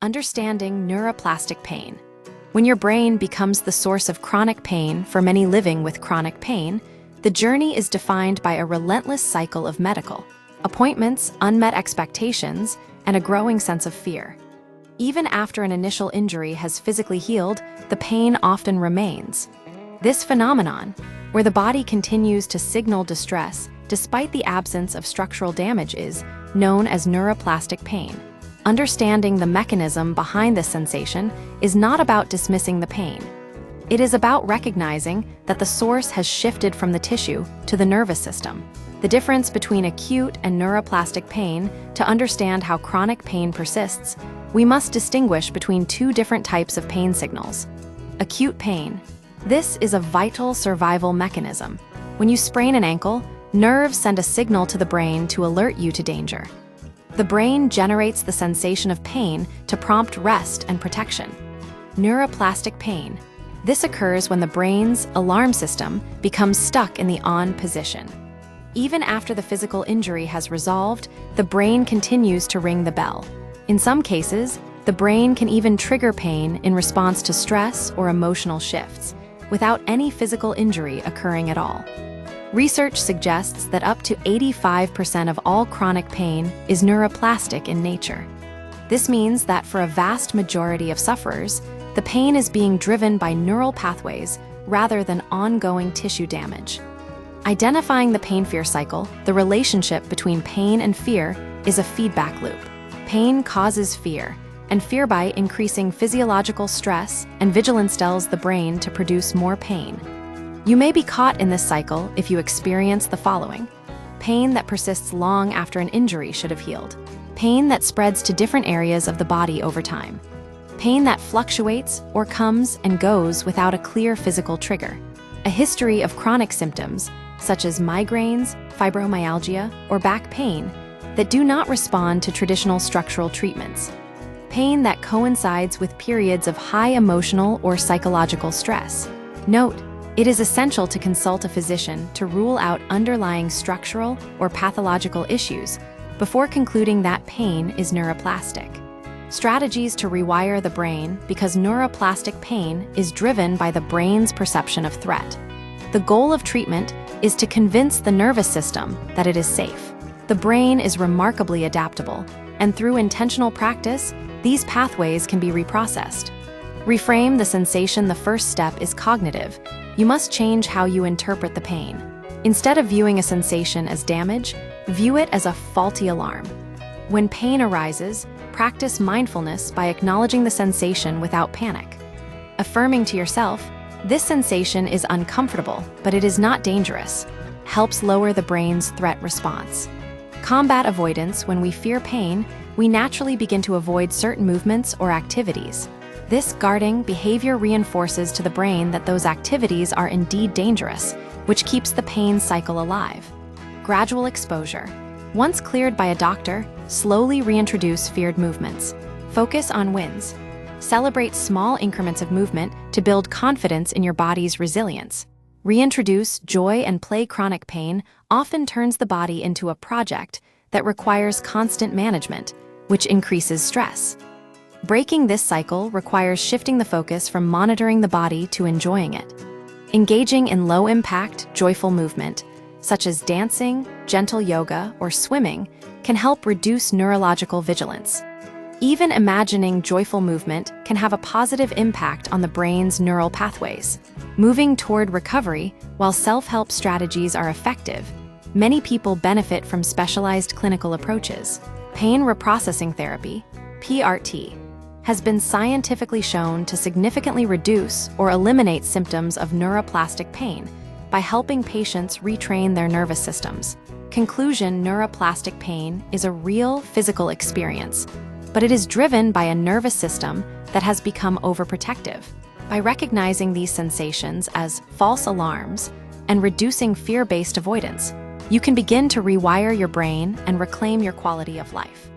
Understanding neuroplastic pain. When your brain becomes the source of chronic pain for many living with chronic pain, the journey is defined by a relentless cycle of medical appointments, unmet expectations, and a growing sense of fear. Even after an initial injury has physically healed, the pain often remains. This phenomenon, where the body continues to signal distress despite the absence of structural damage, is known as neuroplastic pain. Understanding the mechanism behind this sensation is not about dismissing the pain. It is about recognizing that the source has shifted from the tissue to the nervous system. The difference between acute and neuroplastic pain. To understand how chronic pain persists, we must distinguish between two different types of pain signals. Acute pain. This is a vital survival mechanism. When you sprain an ankle, nerves send a signal to the brain to alert you to danger. The brain generates the sensation of pain to prompt rest and protection. Neuroplastic pain. This occurs when the brain's alarm system becomes stuck in the on position. Even after the physical injury has resolved, the brain continues to ring the bell. In some cases, the brain can even trigger pain in response to stress or emotional shifts, without any physical injury occurring at all. Research suggests that up to 85% of all chronic pain is neuroplastic in nature. This means that for a vast majority of sufferers, the pain is being driven by neural pathways rather than ongoing tissue damage. Identifying the pain-fear cycle, the relationship between pain and fear, is a feedback loop. Pain causes fear, and fear, by increasing physiological stress and vigilance, tells the brain to produce more pain. You may be caught in this cycle if you experience the following: pain that persists long after an injury should have healed, pain that spreads to different areas of the body over time, pain that fluctuates or comes and goes without a clear physical trigger, a history of chronic symptoms such as migraines, fibromyalgia, or back pain that do not respond to traditional structural treatments, pain that coincides with periods of high emotional or psychological stress. Note: it is essential to consult a physician to rule out underlying structural or pathological issues before concluding that pain is neuroplastic. Strategies to rewire the brain, because neuroplastic pain is driven by the brain's perception of threat. The goal of treatment is to convince the nervous system that it is safe. The brain is remarkably adaptable, and through intentional practice, these pathways can be reprocessed. Reframe the sensation. The first step is cognitive. You must change how you interpret the pain. Instead of viewing a sensation as damage, view it as a faulty alarm. When pain arises, practice mindfulness by acknowledging the sensation without panic. Affirming to yourself, "This sensation is uncomfortable, but it is not dangerous," helps lower the brain's threat response. Combat avoidance. When we fear pain, we naturally begin to avoid certain movements or activities. This guarding behavior reinforces to the brain that those activities are indeed dangerous, which keeps the pain cycle alive. Gradual exposure. Once cleared by a doctor, slowly reintroduce feared movements. Focus on wins. Celebrate small increments of movement to build confidence in your body's resilience. Reintroduce joy and play. Chronic pain often turns the body into a project that requires constant management, which increases stress. Breaking this cycle requires shifting the focus from monitoring the body to enjoying it. Engaging in low-impact, joyful movement, such as dancing, gentle yoga, or swimming, can help reduce neurological vigilance. Even imagining joyful movement can have a positive impact on the brain's neural pathways. Moving toward recovery, while self-help strategies are effective, many people benefit from specialized clinical approaches. Pain reprocessing therapy, PRT, has been scientifically shown to significantly reduce or eliminate symptoms of neuroplastic pain by helping patients retrain their nervous systems. Conclusion: neuroplastic pain is a real physical experience, but it is driven by a nervous system that has become overprotective. By recognizing these sensations as false alarms and reducing fear-based avoidance, you can begin to rewire your brain and reclaim your quality of life.